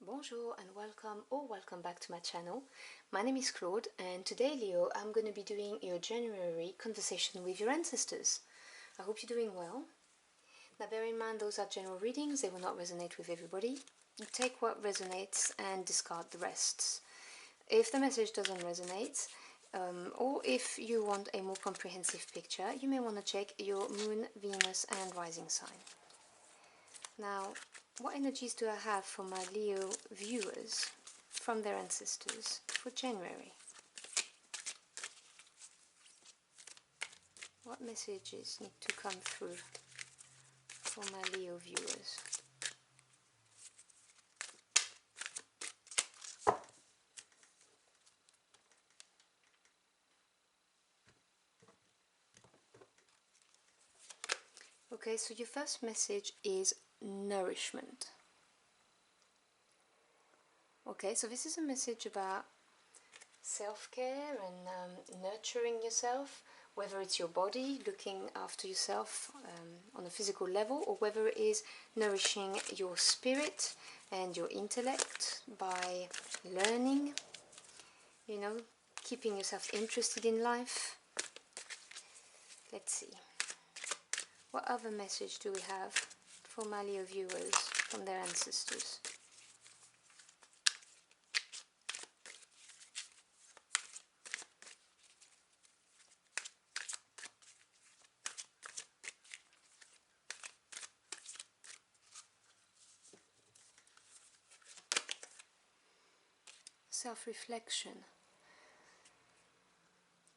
Bonjour and welcome or welcome back to my channel. My name is Claude and today, Leo, I'm going to be doing your January conversation with your ancestors. I hope you're doing well. Now bear in mind those are general readings, they will not resonate with everybody. You take what resonates and discard the rest. If the message doesn't resonate, or if you want a more comprehensive picture, you may want to check your Moon, Venus and Rising sign. Now, what energies do I have for my Leo viewers from their ancestors for January? What messages need to come through for my Leo viewers? Okay, so your first message is nourishment. Okay, so this is a message about self-care and nurturing yourself, whether it's your body, looking after yourself on a physical level, or whether it is nourishing your spirit and your intellect by learning, you know, keeping yourself interested in life. Let's see. What other message do we have for my Leo viewers from their ancestors? Self-reflection.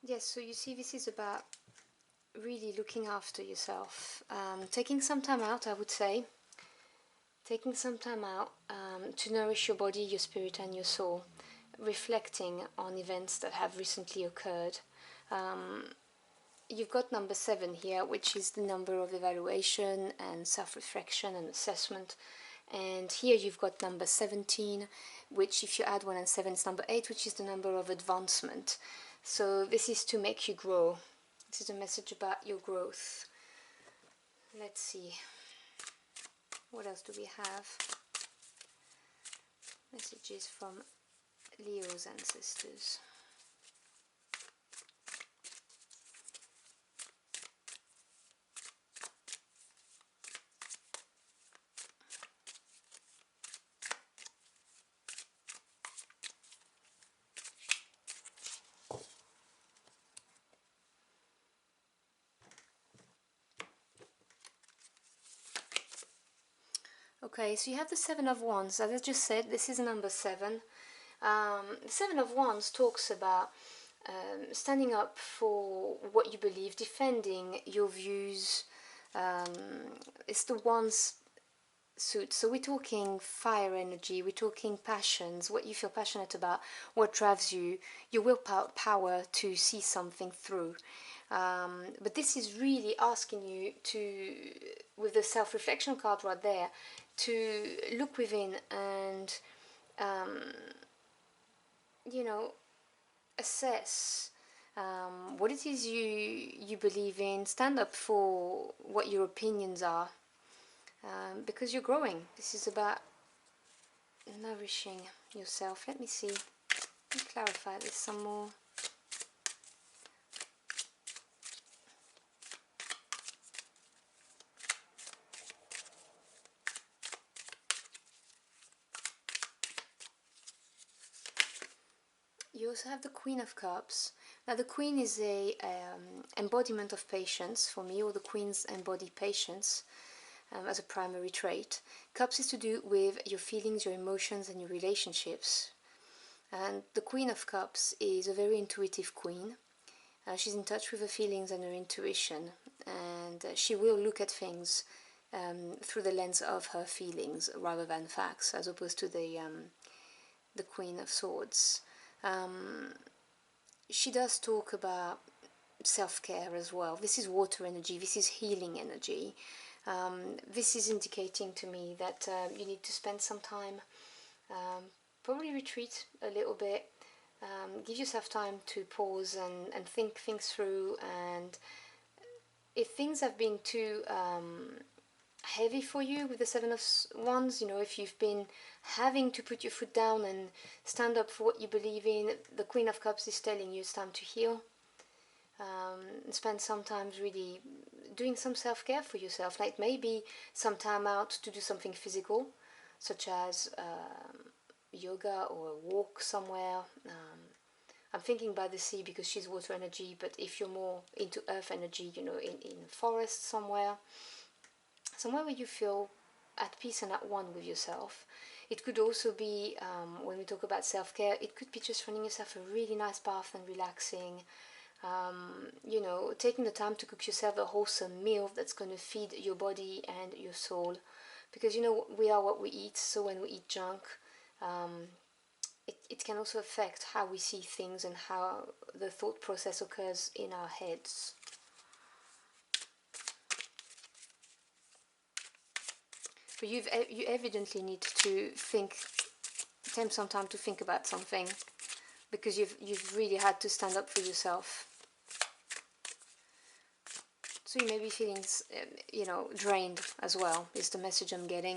Yes, so you see, this is about really looking after yourself. Taking some time out, I would say. Taking some time out to nourish your body, your spirit and your soul. Reflecting on events that have recently occurred. You've got number 7 here, which is the number of evaluation and self-reflection and assessment. And here you've got number 17, which if you add 1 and 7 is number 8, which is the number of advancement. So this is to make you grow. This is a message about your growth. Let's see. What else do we have? Messages from Leo's ancestors. Okay, so you have the 7 of Wands. As I just said, this is number 7. The 7 of Wands talks about standing up for what you believe, defending your views. It's the Wands suit. So we're talking fire energy, we're talking passions, what you feel passionate about, what drives you, your willpower to see something through. But this is really asking you to, with the self-reflection card right there, to look within and, you know, assess what it is you believe in, stand up for what your opinions are, because you're growing. This is about nourishing yourself. Let me see. Let me clarify this some more. You also have the Queen of Cups. Now the Queen is a embodiment of patience for me, or the Queens embody patience as a primary trait. Cups is to do with your feelings, your emotions and your relationships. And the Queen of Cups is a very intuitive queen. She's in touch with her feelings and her intuition, and she will look at things through the lens of her feelings rather than facts, as opposed to the Queen of Swords. She does talk about self-care as well. This is water energy, this is healing energy. This is indicating to me that you need to spend some time, probably retreat a little bit, give yourself time to pause and think things through. And if things have been too heavy for you with the Seven of Wands, you know, if you've been having to put your foot down and stand up for what you believe in, the Queen of Cups is telling you it's time to heal. Spend some time really doing some self-care for yourself, like maybe some time out to do something physical, such as yoga or a walk somewhere. I'm thinking by the sea because she's water energy, but if you're more into earth energy, you know, in a forest somewhere where you feel at peace and at one with yourself. It could also be, when we talk about self-care, it could be just running yourself a really nice bath and relaxing. You know, taking the time to cook yourself a wholesome meal that's going to feed your body and your soul. Because, you know, we are what we eat, so when we eat junk, it can also affect how we see things and how the thought process occurs in our heads. But you evidently need to take some time to think about something, because you've really had to stand up for yourself. So you may be feeling, you know, drained as well, is the message I'm getting.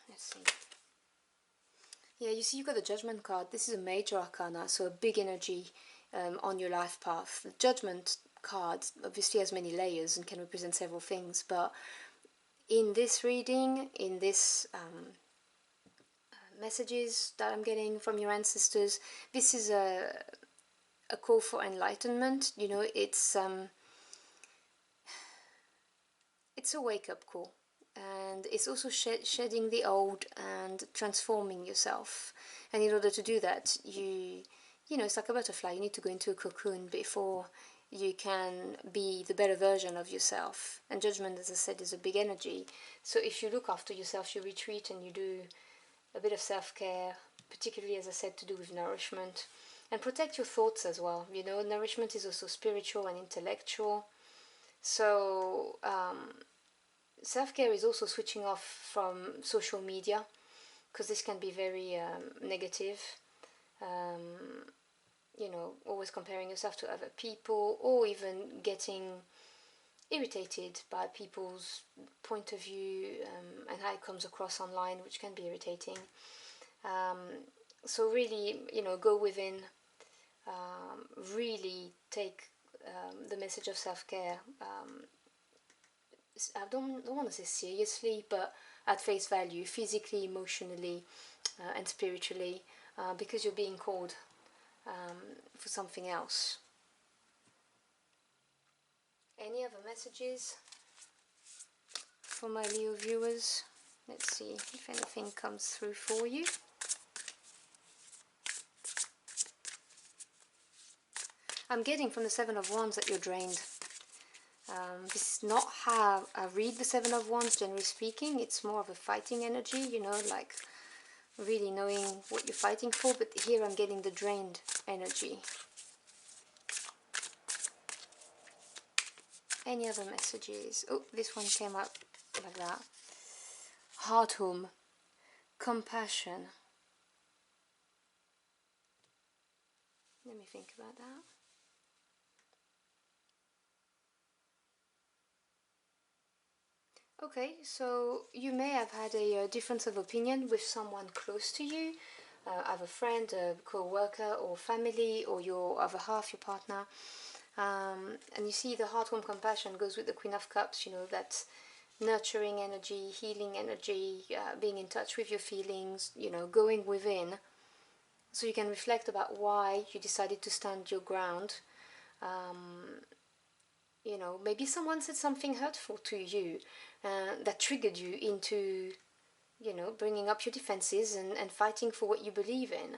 Let's see. Yeah, you see, you've got the Judgment card. This is a major arcana, so a big energy on your life path. The Judgment card obviously has many layers and can represent several things, but in this reading, in this messages that I'm getting from your ancestors, this is a call for enlightenment. You know, it's a wake-up call, and it's also shedding the old and transforming yourself. And in order to do that, you know, it's like a butterfly. You need to go into a cocoon before you can be the better version of yourself. And Judgment, as I said, is a big energy. So if you look after yourself, you retreat and you do a bit of self-care, particularly, as I said, to do with nourishment. And protect your thoughts as well. You know, nourishment is also spiritual and intellectual. So self-care is also switching off from social media, because this can be very negative. You know, always comparing yourself to other people, or even getting irritated by people's point of view and how it comes across online, which can be irritating. So really, you know, go within, really take the message of self-care, I don't want to say seriously, but at face value, physically, emotionally, and spiritually, because you're being called for something else. Any other messages for my Leo viewers? Let's see if anything comes through for you. I'm getting from the Seven of Wands that you're drained. This is not how I read the Seven of Wands, generally speaking. It's more of a fighting energy, you know, like really knowing what you're fighting for. But here I'm getting the drained energy. Any other messages? Oh, this one came up like that. Heart home. Compassion. Let me think about that. Okay, so you may have had a difference of opinion with someone close to you, either a friend, a co-worker, or family, or your other half, your partner. And you see the heart, warm compassion goes with the Queen of Cups, you know, that nurturing energy, healing energy, being in touch with your feelings, you know, going within. So you can reflect about why you decided to stand your ground. You know, maybe someone said something hurtful to you that triggered you into, you know, bringing up your defenses and fighting for what you believe in.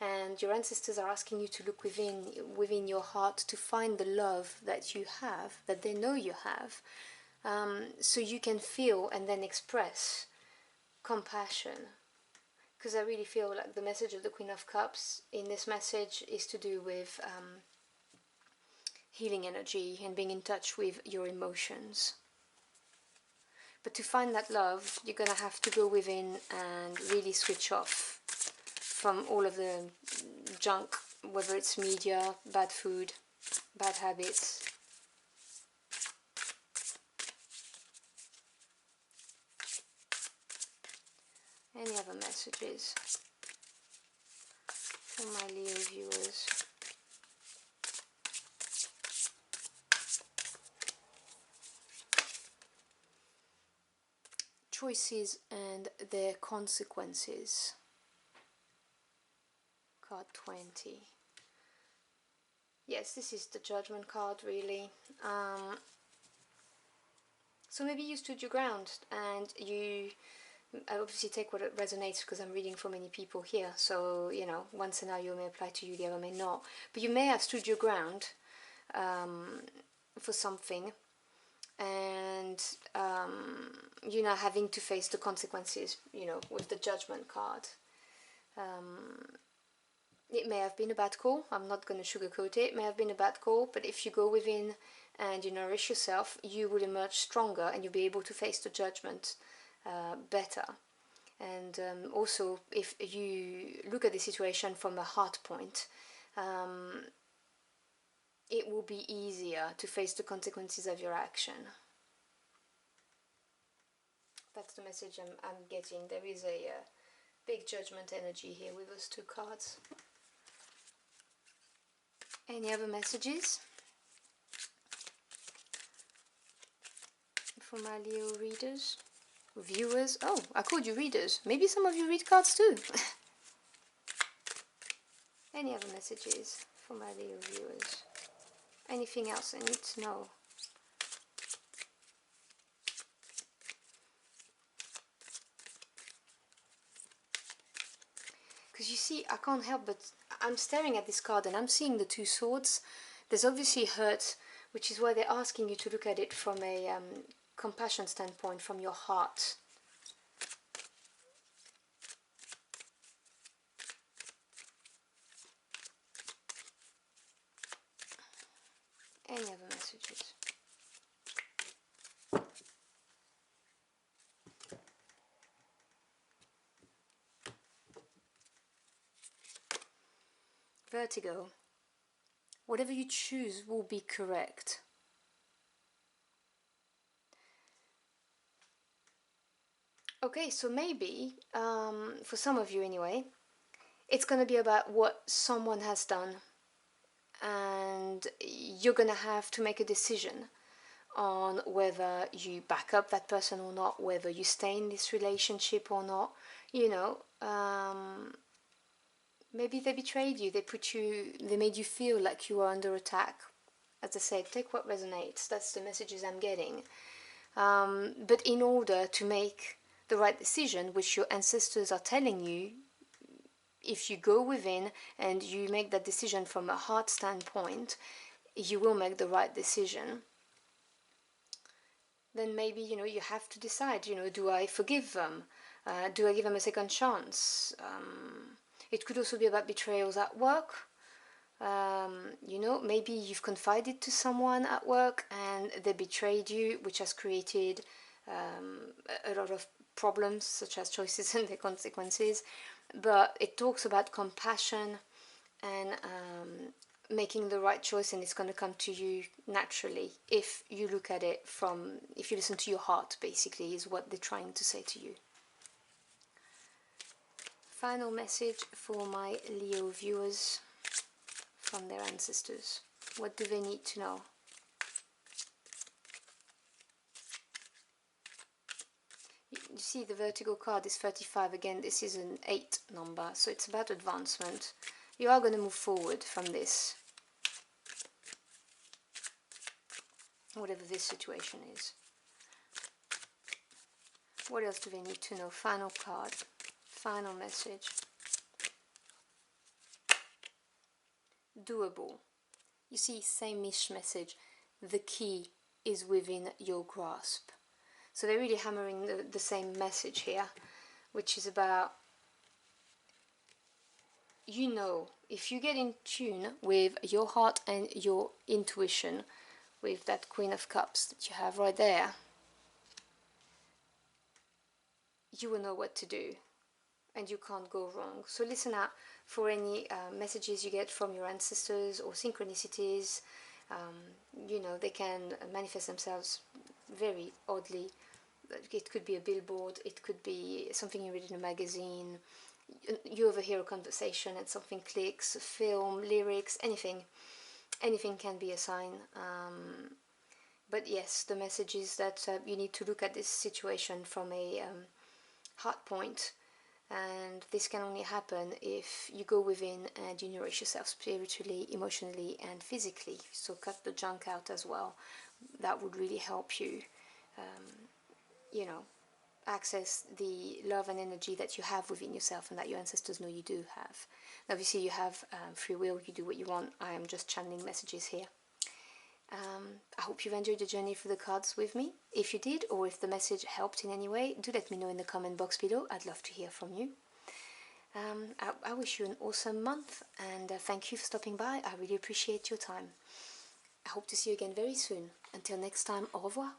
And your ancestors are asking you to look within your heart to find the love that you have, that they know you have, so you can feel and then express compassion. Because I really feel like the message of the Queen of Cups in this message is to do with healing energy and being in touch with your emotions. But to find that love, you're going to have to go within and really switch off from all of the junk whether it's media, bad food, bad habits. Any other messages for my Leo viewers? Choices and their consequences. Card 20. Yes, this is the Judgment card, really. So maybe you stood your ground and you obviously take what resonates, because I'm reading for many people here. So, you know, one scenario may apply to you, the other may not. But you may have stood your ground for something, and you're now having to face the consequences, you know, with the Judgment card. It may have been a bad call. I'm not going to sugarcoat it. It may have been a bad call, but if you go within and you nourish yourself, you will emerge stronger and you'll be able to face the judgment better. And also, if you look at the situation from a heart point, it will be easier to face the consequences of your action. That's the message I'm getting. There is a big judgment energy here with those two cards. Any other messages for my Leo readers? Viewers? Oh, I called you readers. Maybe some of you read cards too. Any other messages for my Leo viewers? Anything else I need to know? Because you see, I can't help but I'm staring at this card and I'm seeing the two swords. There's obviously hurt, which is why they're asking you to look at it from a compassion standpoint, from your heart. Any other messages? Vertigo. Whatever you choose will be correct. Okay, so maybe, for some of you anyway, it's going to be about what someone has done, and you're going to have to make a decision on whether you back up that person or not, whether you stay in this relationship or not. You know, maybe they betrayed you, they made you feel like you were under attack. As I said, take what resonates. That's the messages I'm getting. But in order to make the right decision, which your ancestors are telling you, if you go within and you make that decision from a heart standpoint, you will make the right decision. Then maybe, you know, you have to decide, you know, do I forgive them? Do I give them a second chance? It could also be about betrayals at work. You know, maybe you've confided to someone at work and they betrayed you, which has created a lot of problems, such as choices and their consequences. But it talks about compassion and making the right choice, and it's going to come to you naturally if you look at it from, if you listen to your heart, basically, is what they're trying to say to you. Final message for my Leo viewers from their ancestors. What do they need to know? You see, the vertigo card is 35. Again, this is an 8 number, so it's about advancement. You are going to move forward from this, whatever this situation is. What else do they need to know? Final card, final message. Doable. You see, same-ish message. The key is within your grasp. So they're really hammering the same message here, which is about, you know, if you get in tune with your heart and your intuition, with that Queen of Cups that you have right there, you will know what to do. and you can't go wrong. So listen out for any messages you get from your ancestors or synchronicities. You know, they can manifest themselves very oddly. It could be a billboard, it could be something you read in a magazine, you overhear a conversation and something clicks, a film, lyrics, anything. Anything can be a sign. But yes, the message is that you need to look at this situation from a heart point, and this can only happen if you go within and you nourish yourself spiritually, emotionally, and physically. So cut the junk out as well. That would really help you, you know, access the love and energy that you have within yourself and that your ancestors know you do have. Obviously, you have free will, you do what you want. I am just channeling messages here. I hope you've enjoyed the journey through the cards with me. If you did, or if the message helped in any way, do let me know in the comment box below. I'd love to hear from you. I wish you an awesome month, and thank you for stopping by. I really appreciate your time. I hope to see you again very soon. Until next time, au revoir.